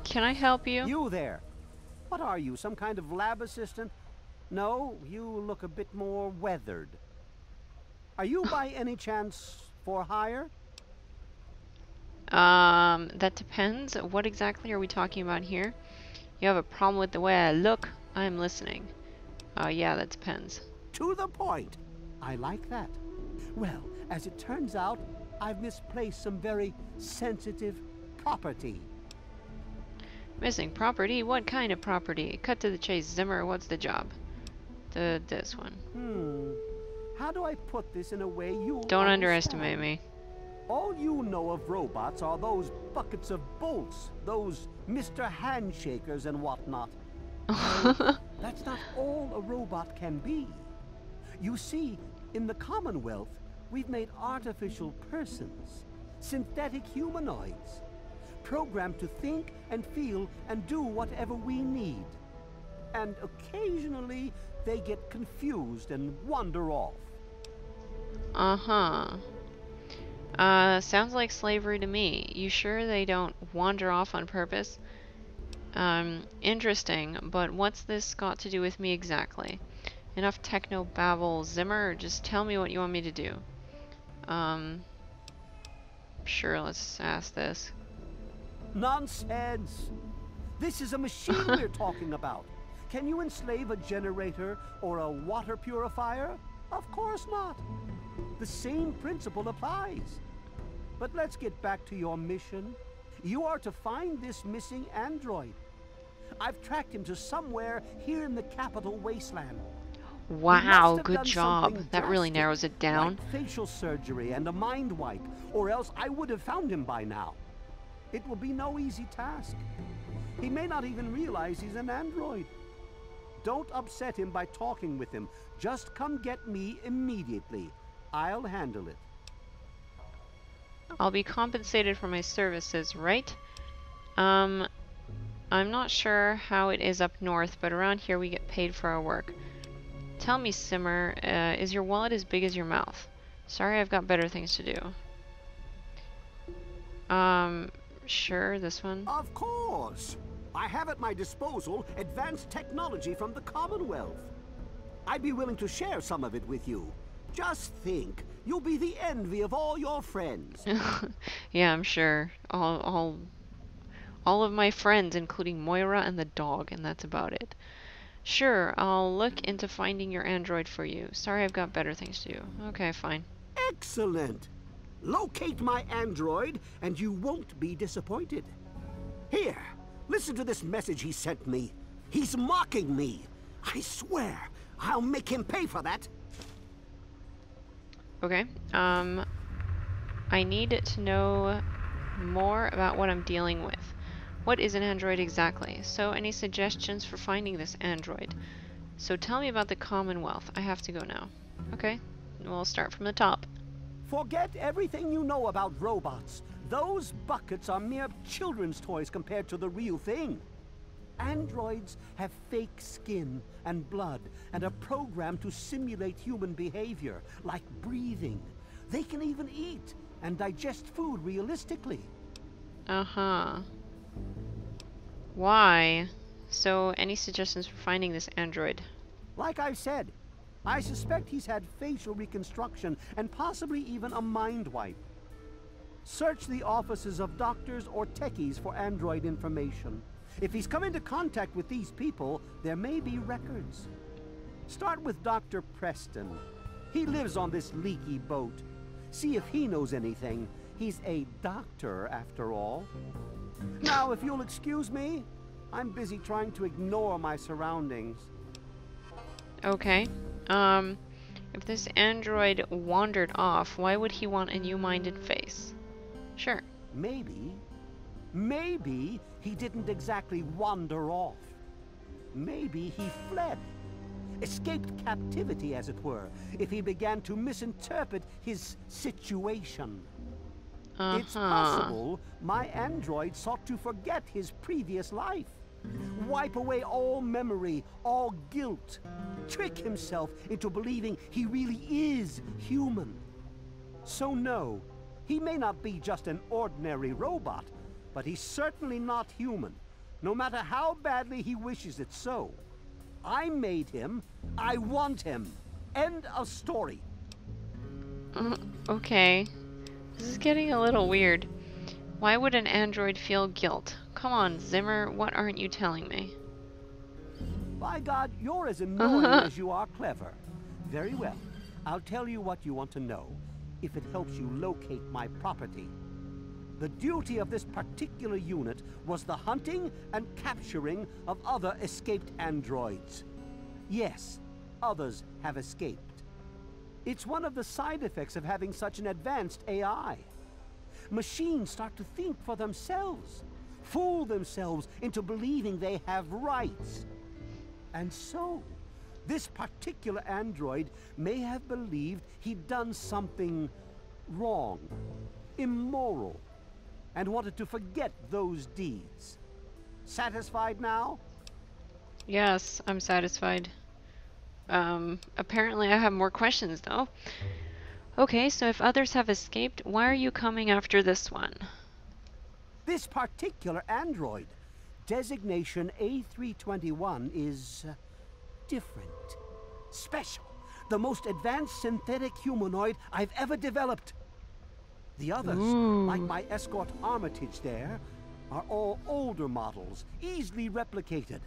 Can I help you? You there. What are you, some kind of lab assistant? No, you look a bit more weathered. Are you by any chance for hire? That depends. What exactly are we talking about here? You have a problem with the way I look? I'm listening. Yeah, that depends. To the point. I like that. Well, as it turns out, I've misplaced some very sensitive property. Missing property? What kind of property? Cut to the chase, Zimmer. What's the job? This one. How do I put this in a way you Don't underestimate me. All you know of robots are those buckets of bolts, those Mr. Handshakers and whatnot. That's not all a robot can be. You see, in the Commonwealth, we've made artificial persons, synthetic humanoids, programmed to think and feel and do whatever we need. And occasionally, they get confused and wander off. Sounds like slavery to me. You sure they don't wander off on purpose? Interesting, but what's this got to do with me exactly? Enough techno babble, Zimmer, just tell me what you want me to do. Sure, let's ask this. Nonsense! This is a machine we're talking about. Can you enslave a generator or a water purifier? Of course not. The same principle applies. But let's get back to your mission. You are to find this missing android. I've tracked him to somewhere here in the capital wasteland. Wow, good job. That really narrows it down. Like facial surgery and a mind wipe, or else I would have found him by now. It will be no easy task. He may not even realize he's an android. Don't upset him by talking with him. Just come get me immediately. I'll handle it. I'll be compensated for my services, right? I'm not sure how it is up north, but around here we get paid for our work. Tell me, Zimmer, is your wallet as big as your mouth? Sorry, I've got better things to do. Sure, this one? Of course! I have at my disposal advanced technology from the Commonwealth. I'd be willing to share some of it with you. Just think, you'll be the envy of all your friends. Yeah, I'm sure. All of my friends, including Moira and the dog, and that's about it. Sure, I'll look into finding your android for you. Sorry, I've got better things to do. Okay, fine. Excellent! Locate my android, and you won't be disappointed. Here, listen to this message he sent me. He's mocking me. I swear, I'll make him pay for that. Okay, I need to know more about what I'm dealing with. What is an android exactly? So, any suggestions for finding this android? So tell me about the Commonwealth. I have to go now. Okay, we'll start from the top. Forget everything you know about robots. Those buckets are mere children's toys compared to the real thing. Androids have fake skin and blood and are programmed to simulate human behavior, like breathing. They can even eat and digest food realistically. Why? So, any suggestions for finding this android? Like I said, I suspect he's had facial reconstruction and possibly even a mind wipe. Search the offices of doctors or techies for android information. If he's come into contact with these people, there may be records. Start with Dr. Preston. He lives on this leaky boat. See if he knows anything. He's a doctor, after all. Now, if you'll excuse me, I'm busy trying to ignore my surroundings. Okay. If this android wandered off, why would he want a new-minded face? Sure. Maybe he didn't exactly wander off. Maybe he fled. Escaped captivity, as it were, if he began to misinterpret his situation. It's possible my android sought to forget his previous life. Wipe away all memory, all guilt. Trick himself into believing he really is human. So no, he may not be just an ordinary robot, but he's certainly not human, no matter how badly he wishes it so. I made him. I want him. End of story. Okay. This is getting a little weird. Why would an android feel guilt? Come on, Zimmer, what aren't you telling me? By God, you're as annoying as you are clever. Very well. I'll tell you what you want to know, if it helps you locate my property. The duty of this particular unit was the hunting and capturing of other escaped androids. Yes, others have escaped. It's one of the side effects of having such an advanced AI. Machines start to think for themselves, fool themselves into believing they have rights. And so, this particular android may have believed he'd done something wrong, immoral, and wanted to forget those deeds. Satisfied now? Yes, I'm satisfied. Apparently I have more questions though. Okay, so if others have escaped, why are you coming after this one? This particular android, designation A321, is different, special, the most advanced synthetic humanoid I've ever developed. The others, like my escort Armitage there, are all older models, easily replicated.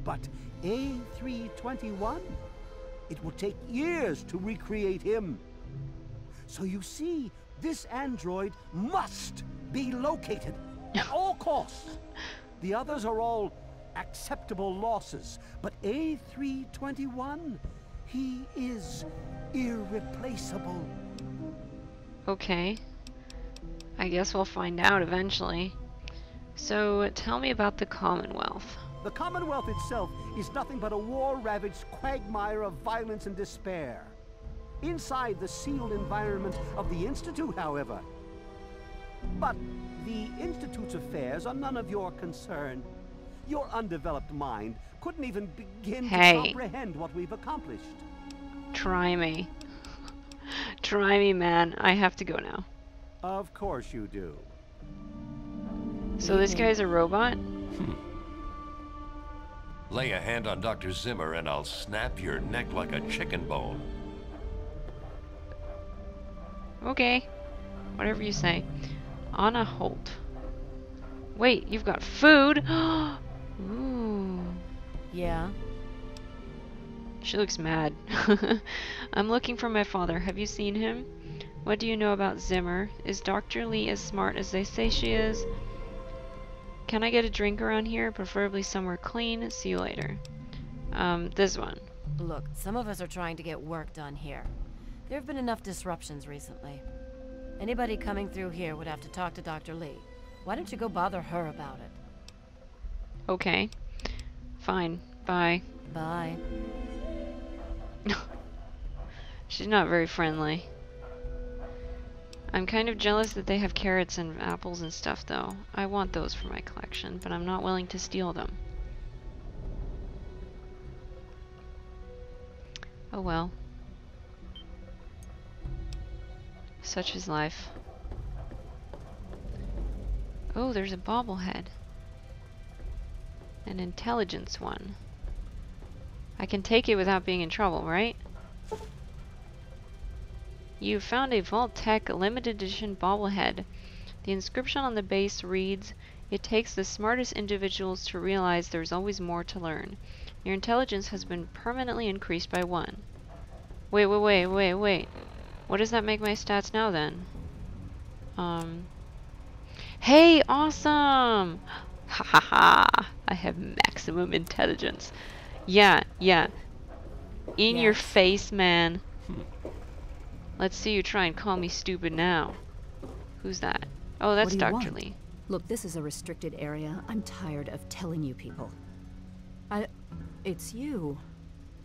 But A321, it will take years to recreate him. So you see, this android must be located at all costs. The others are all acceptable losses, but A321, he is irreplaceable. Okay. I guess we'll find out eventually. So, tell me about the Commonwealth. The Commonwealth itself is nothing but a war-ravaged quagmire of violence and despair. Inside the sealed environment of the Institute, however. But the Institute's affairs are none of your concern. Your undeveloped mind couldn't even begin to comprehend what we've accomplished. Try me. Try me, man. I have to go now. Of course you do. So this guy's a robot? Lay a hand on Dr. Zimmer and I'll snap your neck like a chicken bone. Okay. Whatever you say. Anna Holt. Wait, you've got food? Ooh. Yeah. She looks mad. I'm looking for my father. Have you seen him? What do you know about Zimmer? Is Dr. Lee as smart as they say she is? Can I get a drink around here? Preferably somewhere clean. See you later. This one. Look, some of us are trying to get work done here. There have been enough disruptions recently. Anybody coming through here would have to talk to Dr. Lee. Why don't you go bother her about it? Okay. Fine. Bye. Bye. She's not very friendly. I'm kind of jealous that they have carrots and apples and stuff, though. I want those for my collection, but I'm not willing to steal them. Oh well. Such is life. Oh, there's a bobblehead. An intelligence one. I can take it without being in trouble, right? You found a Vault-Tec limited edition bobblehead. The inscription on the base reads, "It takes the smartest individuals to realize there's always more to learn. Your intelligence has been permanently increased by 1. Wait. What does that make my stats now then? Hey, awesome! Ha ha ha! I have maximum intelligence. Yeah. In your face, man. Let's see you try and call me stupid now. Who's that? Oh, that's Dr. Lee. Look, this is a restricted area. I'm tired of telling you people. It's you.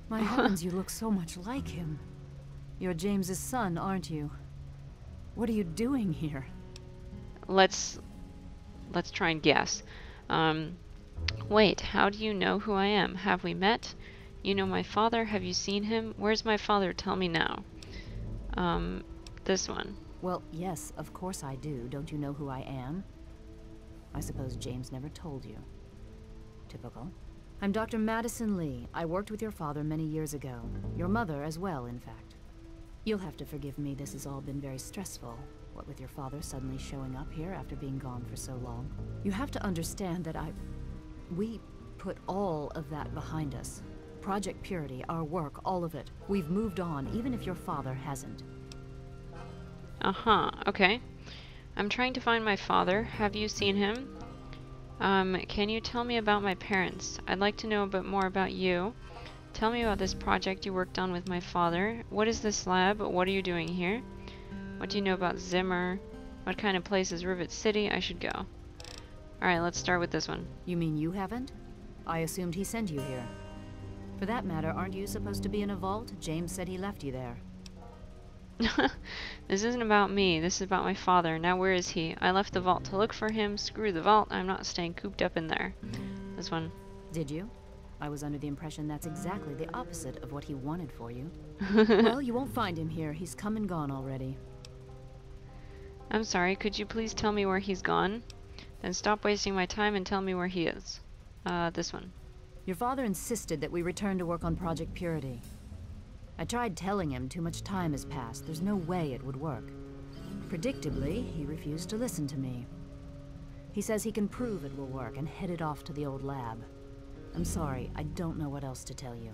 My heavens, you look so much like him. You're James's son, aren't you? What are you doing here? Let's try and guess. Wait, how do you know who I am? Have we met? You know my father? Have you seen him? Where's my father? Tell me now. This one. Well, yes, of course I do. Don't you know who I am? I suppose James never told you. Typical. I'm Dr. Madison Lee. I worked with your father many years ago. Your mother as well, in fact. You'll have to forgive me, this has all been very stressful. What with your father suddenly showing up here after being gone for so long. You have to understand that we put all of that behind us. Project Purity, our work, all of it. We've moved on, even if your father hasn't. Uh-huh, okay. I'm trying to find my father. Have you seen him? Can you tell me about my parents? I'd like to know a bit more about you. Tell me about this project you worked on with my father. What is this lab? What are you doing here? What do you know about Zimmer? What kind of place is Rivet City? I should go. Alright, let's start with this one. You mean you haven't? I assumed he sent you here. For that matter, aren't you supposed to be in a vault? James said he left you there. This isn't about me. This is about my father. Now where is he? I left the vault to look for him. Screw the vault. I'm not staying cooped up in there. This one. Did you? I was under the impression that's exactly the opposite of what he wanted for you. Well, you won't find him here. He's come and gone already. I'm sorry. Could you please tell me where he's gone? Then stop wasting my time and tell me where he is. This one. Your father insisted that we return to work on Project Purity. I tried telling him too much time has passed. There's no way it would work. Predictably, he refused to listen to me. He says he can prove it will work and headed off to the old lab. I'm sorry, I don't know what else to tell you.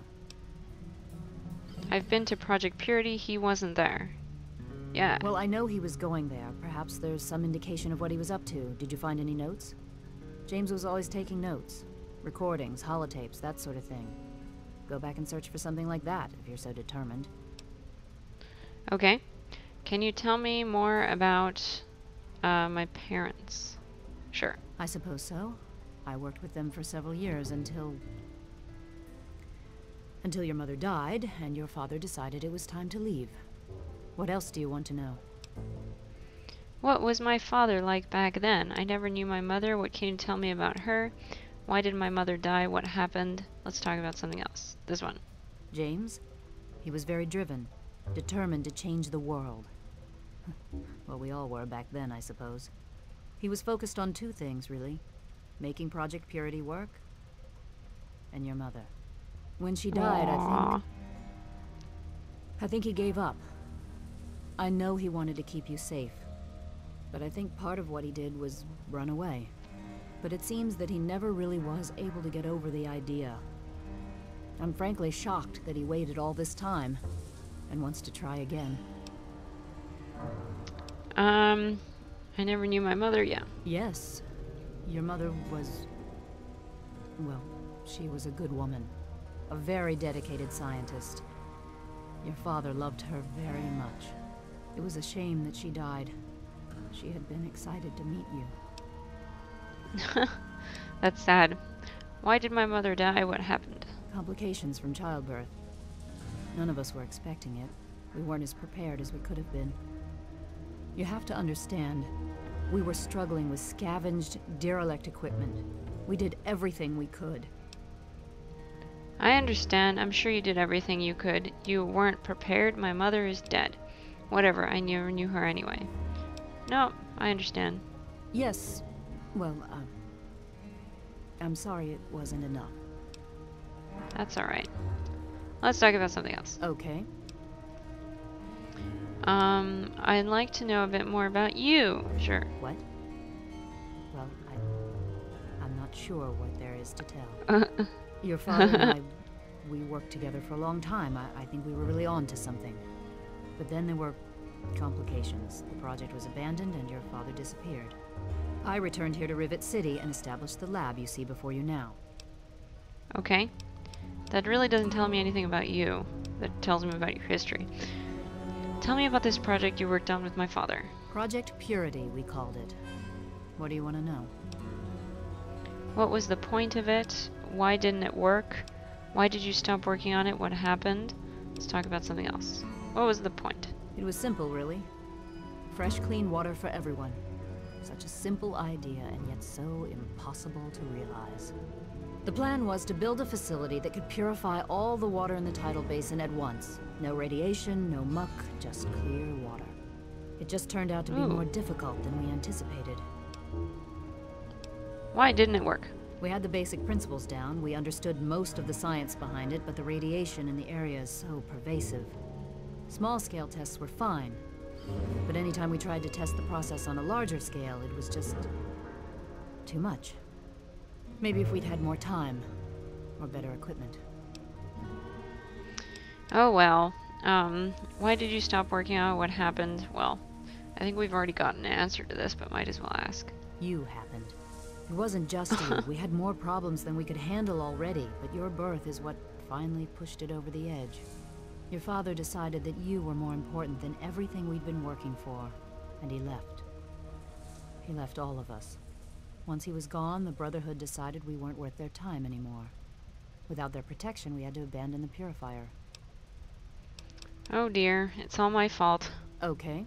I've been to Project Purity. He wasn't there. Yeah. Well, I know he was going there. Perhaps there's some indication of what he was up to. Did you find any notes? James was always taking notes. Recordings, holotapes, that sort of thing. Go back and search for something like that, if you're so determined. Okay. Can you tell me more about my parents? Sure. I suppose so. I worked with them for several years until your mother died, and your father decided it was time to leave. What else do you want to know? What was my father like back then? I never knew my mother. What can you tell me about her? Why did my mother die? What happened? Let's talk about something else. This one. James? He was very driven, determined to change the world. Well, we all were back then, I suppose. He was focused on two things, really. Making Project Purity work, and your mother. When she died, Aww. I think he gave up. I know he wanted to keep you safe, but I think part of what he did was run away. But it seems that he never really was able to get over the idea. I'm frankly shocked that he waited all this time and wants to try again. I never knew my mother, yeah. Yes, your mother was... well, she was a good woman. A very dedicated scientist. Your father loved her very much. It was a shame that she died. She had been excited to meet you. That's sad. Why did my mother die? What happened? Complications from childbirth. None of us were expecting it. We weren't as prepared as we could have been. You have to understand, we were struggling with scavenged, derelict equipment. We did everything we could. I understand. I'm sure you did everything you could. You weren't prepared. My mother is dead. Whatever, I never knew her anyway. No, I understand. Yes. Well, I'm sorry it wasn't enough. That's alright. Let's talk about something else. Okay. I'd like to know a bit more about you. Sure. What? Well, I'm not sure what there is to tell. Your father and I, we worked together for a long time. I think we were really on to something. But then there were complications. The project was abandoned and your father disappeared. I returned here to Rivet City and established the lab you see before you now. Okay. That really doesn't tell me anything about you. That tells me about your history. Tell me about this project you worked on with my father. Project Purity, we called it. What do you want to know? What was the point of it? Why didn't it work? Why did you stop working on it? What happened? Let's talk about something else. What was the point? It was simple, really. Fresh, clean water for everyone. Such a simple idea, and yet so impossible to realize. The plan was to build a facility that could purify all the water in the tidal basin at once. No radiation, no muck, just clear water. It just turned out to be more difficult than we anticipated. Why didn't it work? We had the basic principles down, we understood most of the science behind it, but the radiation in the area is so pervasive. Small-scale tests were fine, but anytime we tried to test the process on a larger scale, it was just too much. Maybe if we'd had more time, or better equipment. Oh well. Why did you stop working on it? What happened? Well, I think we've already gotten an answer to this, but might as well ask. You happened. It wasn't just you. We had more problems than we could handle already, but your birth is what finally pushed it over the edge. Your father decided that you were more important than everything we'd been working for, and he left. He left all of us. Once he was gone, the Brotherhood decided we weren't worth their time anymore. Without their protection, we had to abandon the Purifier. Oh dear, it's all my fault. Okay.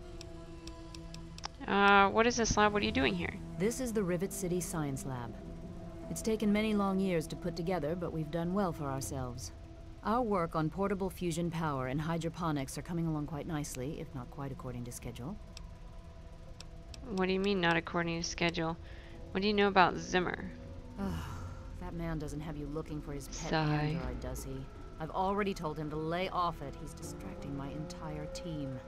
What is this lab? What are you doing here? This is the Rivet City Science Lab. It's taken many long years to put together, but we've done well for ourselves. Our work on portable fusion power and hydroponics are coming along quite nicely, if not quite according to schedule. What do you mean, not according to schedule? What do you know about Zimmer? That man doesn't have you looking for his pet Sigh. android, does he? I've already told him to lay off it. He's distracting my entire team.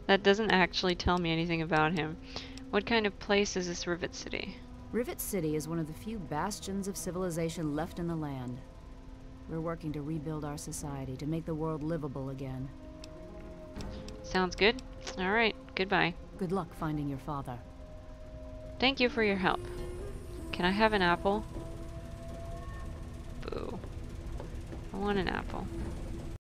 That doesn't actually tell me anything about him. What kind of place is this Rivet City? Rivet City is one of the few bastions of civilization left in the land. We're working to rebuild our society, to make the world livable again. Sounds good. Alright, goodbye. Good luck finding your father. Thank you for your help. Can I have an apple? Boo. I want an apple.